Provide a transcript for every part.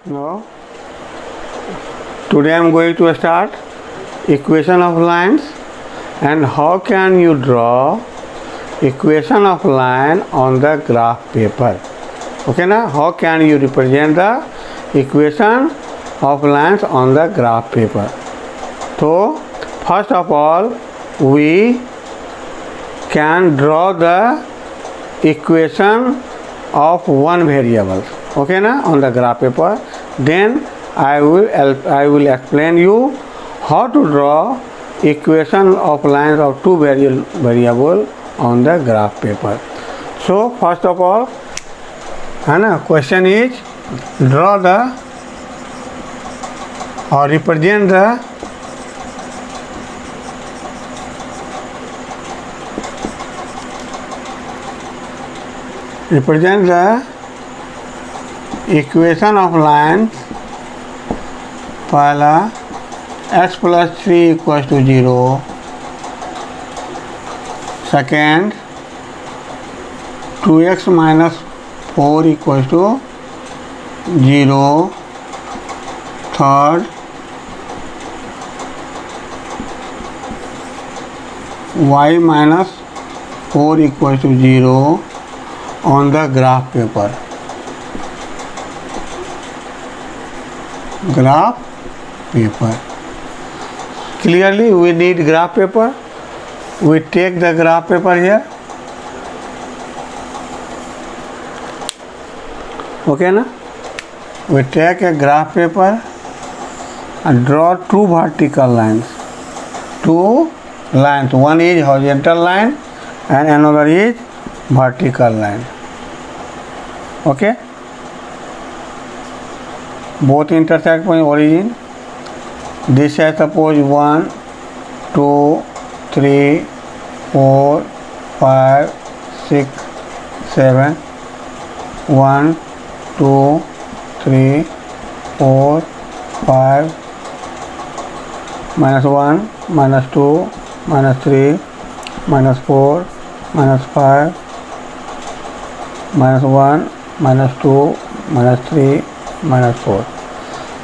Now, today I am going to start equation of lines and how can you draw equation of line on the graph paper. Okay na? How can you represent the equation of lines on the graph paper? So, first of all, we can draw the equation of one variable. Okay na? On the graph paper. Then I will explain you how to draw equation of lines of two variable on the graph paper. So first of all, question is draw the or represent the equation of lines. पहला x plus 3 equals to 0. Second, 2x minus 4 equals to 0. Third, y minus 4 equals to 0 on the graph paper. Graph paper. Clearly we need graph paper. We take the graph paper here. Okay na? We take a graph paper and draw two vertical lines. Two lines. One is horizontal line and another is vertical line. Okay? Both intersect by origin. This I suppose 1, 2, 3, 4, 5, 6, 7. 1, 2, 3, 4, 5. Minus 1, minus 2, minus 3, minus 4, minus 5. Minus 1, minus 2, minus 3, minus 4.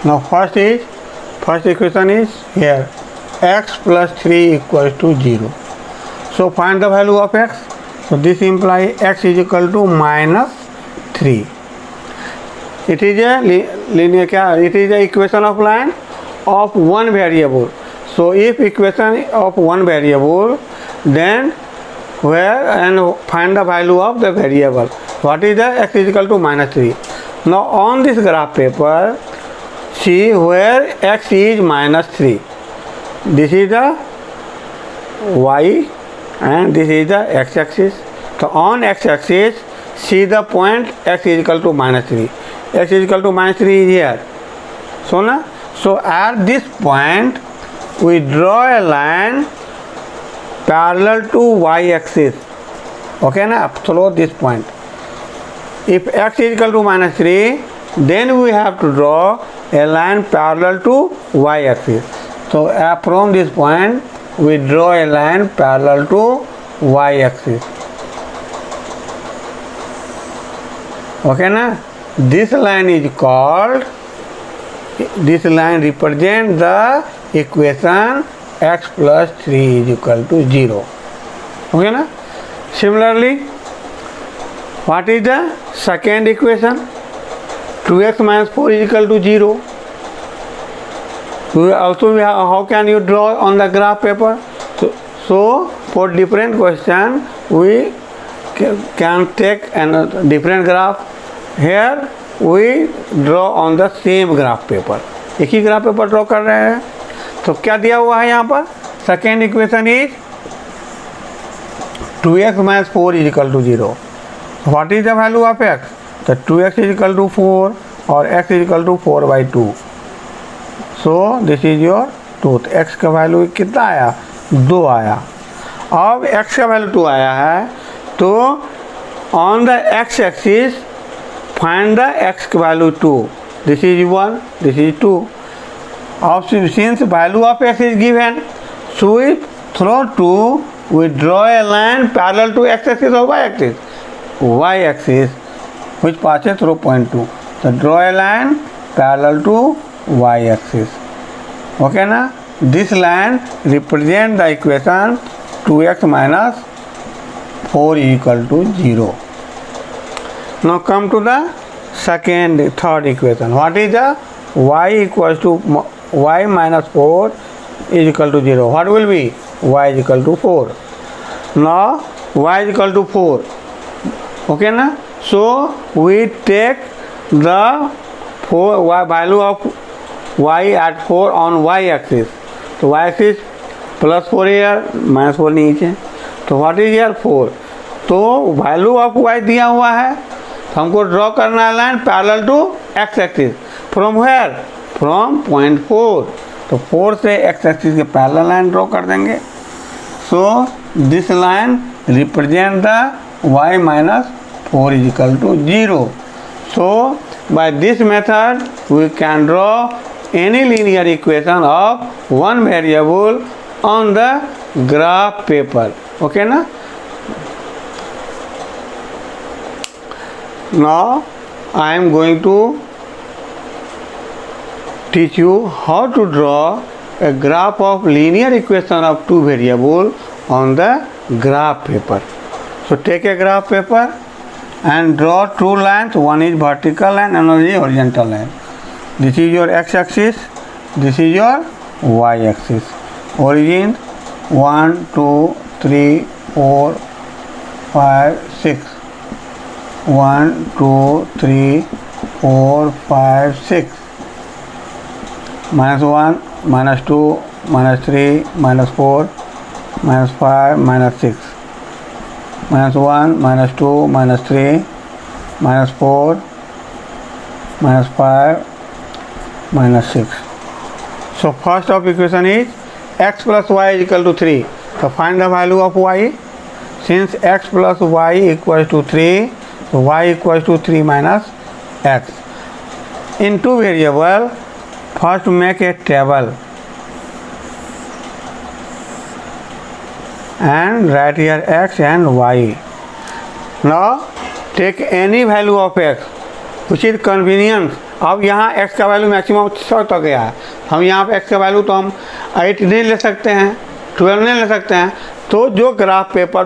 Now first equation is here, x plus 3 equals to 0. So find the value of x. So this implies x is equal to minus 3. It is a linear, it is a equation of line of one variable. So if equation of one variable, then where and find the value of the variable. What is the x is equal to minus 3. Now on this graph paper, see where x is minus 3. This is the y and this is the x-axis. So on x-axis, see the point x is equal to minus 3. X is equal to minus 3 is here. So at this point, we draw a line parallel to y-axis. Okay na? Through this point. If x is equal to minus 3, then we have to draw a line parallel to y-axis. So from this point, we draw a line parallel to y-axis. Okay na? This line is called, this line represents the equation x plus 3 is equal to 0. Okay na? Similarly, what is the second equation? 2x minus 4 is equal to 0. Also, how can you draw on the graph paper? So for different question, we can take a different graph. Here we draw on the same graph paper. एक ही graph paper draw कर रहे हैं. तो क्या दिया हुआ है यहाँ पर? Second equation is 2x minus 4 is equal to 0. What is the value of x? So 2x is equal to 4 or x is equal to 4 by 2. So this is your 2. x का वैल्यू कितना आया? 2 आया. अब x का value 2 आया है, तो on the x axis find the x value 2. This is 1, this is 2. Since value of x is given, so through 2 we draw a line parallel to x axis or y axis. Y axis which passes through point 2. So draw a line parallel to Y axis. Okay ना. This line represent the equation 2x minus 4 equal to 0. Now come to the third equation. What is the y equals to y minus 4 is equal to 0. What will be? Y is equal to 4. Now y is equal to 4. Okay na? So we take the value of y at 4 on y axis. So y axis plus 4 year minus 4 नीचे. तो what is year 4. तो value of Y दिया हुआ है, तो हमको draw करना है line parallel to X axis. From where? From point 4. तो 4 से एक्स एक्सिस के पैरेलल लाइन ड्रॉ कर देंगे. So this line represent the Y minus 4 is equal to 0. So by this method we can draw any linear equation of one variable on the graph paper. Okay na. Now I am going to teach you how to draw a graph of linear equation of two variable on the graph paper. So take a graph paper and draw two lines. One is vertical line and another is horizontal line. This is your x axis, this is your y axis. Origin 1 2 3 4 5 6. 1 2 3 4 5 6. -1 -2 -3 -4 -5 -6. -1 -2 -3 -4 -5 -6. So first of equation is x plus y is equal to 3. So find the value of y. Since x plus y equals to 3, so y equals to 3 minus x. In two variable, first make a table and write here x and y. Now take any value of x which is convenient. अब यहाँ x का value maximum 100 तक गया है. हम यहाँ पे x का वैल्यू तो हम 8 नहीं ले सकते हैं, 12 नहीं ले सकते हैं. तो जो ग्राफ पेपर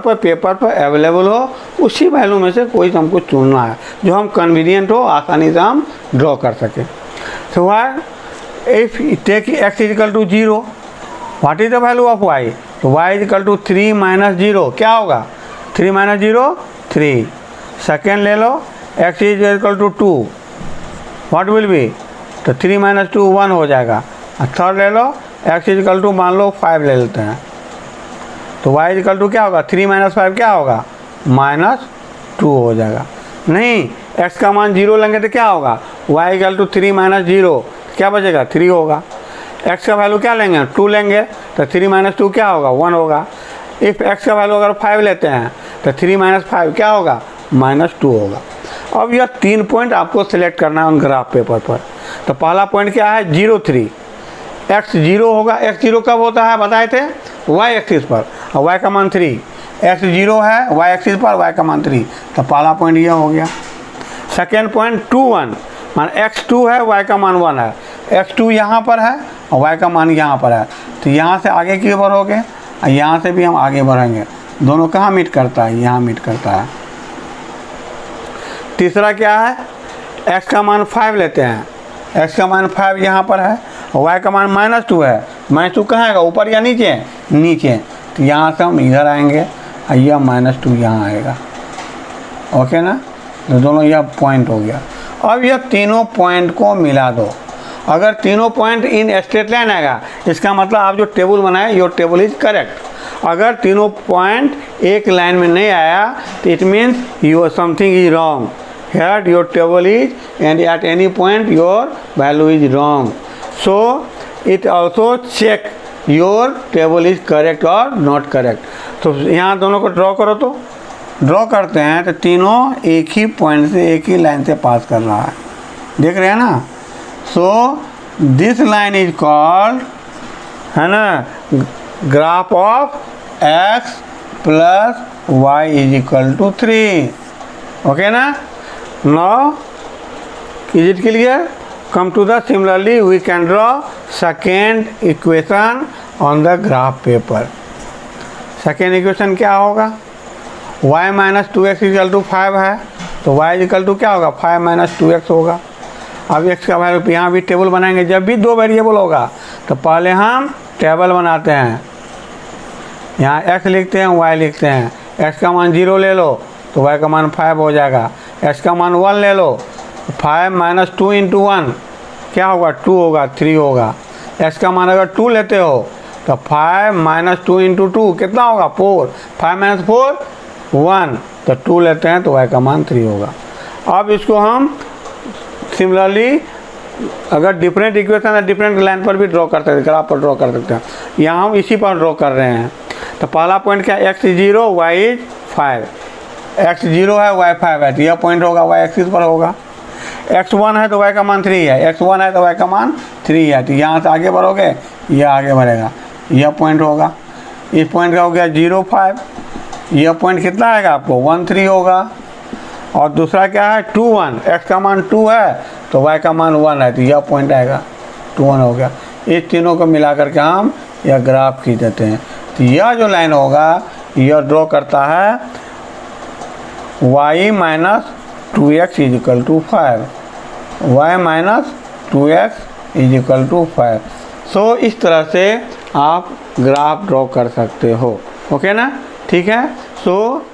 पर अवेलेबल हो उसी वैल्यू में से कोई हमको चुनना है जो हम कन्वीनियंट हो, आसानी से हम ड्रॉ कर सकें. तो Y if take x is equal to 0, what is the value of y. तो y is equal to 3 minus 0. क्या होगा? 3 माइनस 0 3. सेकेंड ले लो, x is equal to 2. What will be? तो 3 माइनस 2 1 हो जाएगा. थर्ड ले लो, x इज इक्वल टू मान लो 5 ले लेते हैं. तो y इज इक्वल टू क्या होगा? 3 माइनस 5 क्या होगा? -2 हो जाएगा. नहीं, x का मान 0 लेंगे तो क्या होगा? y इक्वल टू 3 माइनस 0 क्या बचेगा? 3 होगा. x का वैल्यू क्या लेंगे? 2 लेंगे तो 3 माइनस 2 क्या होगा? 1 होगा. इफ x का वैल्यू अगर 5 लेते हैं तो 3 माइनस 5 क्या होगा? -2 होगा. अब यह 3 पॉइंट आपको सिलेक्ट करना है उन ग्राफ पेपर पर. तो पहला पॉइंट क्या है? 0 3. x 0 होगा. x 0 कब होता है बताए थे? y एक्सिस पर, और y का मान 3. x 0 है y एक्सिस पर, y का मान 3. तो पहला पॉइंट यह हो गया. सेकेंड पॉइंट 2 1, मान x 2 है y का मान 1 है. x 2 यहाँ पर है और y का मान यहाँ पर है. तो यहाँ से आगे की ओर बढ़ोगे और यहाँ से भी हम आगे बढ़ेंगे. दोनों कहाँ मीट करता है? यहाँ मीट करता है. तीसरा क्या है? x का मान 5 लेते हैं. x का मान 5 यहाँ पर है और y का मान -2 है. -2 कहाँ आएगा? ऊपर या नीचे? नीचे. तो यहाँ से हम इधर आएंगे और यह -2 यहाँ आएगा. ओके ना. तो दोनों यह पॉइंट हो गया. अब यह तीनों पॉइंट को मिला दो. अगर तीनों पॉइंट इन स्ट्रेट लाइन आएगा इसका मतलब आप जो टेबल बनाए योर टेबल इज करेक्ट. अगर तीनों पॉइंट एक लाइन में नहीं आया तो it means your something is wrong. Here your table is and at any point your value is wrong. So it also check your table is correct or not correct. तो यहाँ दोनों को draw करो. तो ड्रॉ करते हैं तो तीनों एक ही पॉइंट से एक ही लाइन से पास कर रहा है. देख रहे हैं ना. So this line is called, है ना, graph of x plus y is equal to 3. Okay ना. Now is it clear? come to the similarly we can draw second equation on the graph paper. Second equation क्या होगा, y minus 2x equal to 5 है, तो y equal to क्या होगा 5 minus 2x होगा। अब x का वैल्यू यहाँ भी टेबल बनाएंगे, जब भी दो वेरिएबल होगा तो पहले हम टेबल बनाते हैं, यहाँ x लिखते हैं y लिखते हैं। x का मान 0 ले लो तो y का मान 5 हो जाएगा, x का मान 1 ले लो, 5 माइनस 2 इंटू 1 क्या होगा 2 होगा 3 होगा। x का मान अगर 2 लेते हो तो 5 माइनस 2 इंटू 2 कितना होगा 4, 5 माइनस 4 1, तो 2 लेते हैं तो y का मान 3 होगा। अब इसको हम सिमिलरली अगर डिफरेंट इक्वेशन है डिफरेंट लाइन पर भी ड्रॉ कर सकते हैं, ग्राफ पर ड्रॉ कर सकते हैं। यहाँ हम इसी पर ड्रॉ कर रहे हैं। तो पहला पॉइंट क्या x 0 y 5, x 0 है y 5 है, तो यह पॉइंट होगा y एक्सिस पर होगा। x 1 है तो y का मान 3 है, x 1 है तो y का मान 3 है, तो यहाँ से आगे बढ़ोगे यह आगे बढ़ेगा, यह पॉइंट होगा। इस पॉइंट का हो गया 0 5, यह पॉइंट कितना आएगा आपको 1 3 होगा। और दूसरा क्या है 2 1, x का मान 2 है तो y का मान 1 है, तो यह पॉइंट आएगा 2 1 हो गया। इस तीनों को मिला करके हम यह ग्राफ खींच देते हैं। तो यह जो लाइन होगा यह ड्रॉ करता है y minus 2x is equal to 5, y minus 2x is equal to 5। So इस तरह से आप ग्राफ ड्रॉ कर सकते हो, ओके ना, ठीक है। सो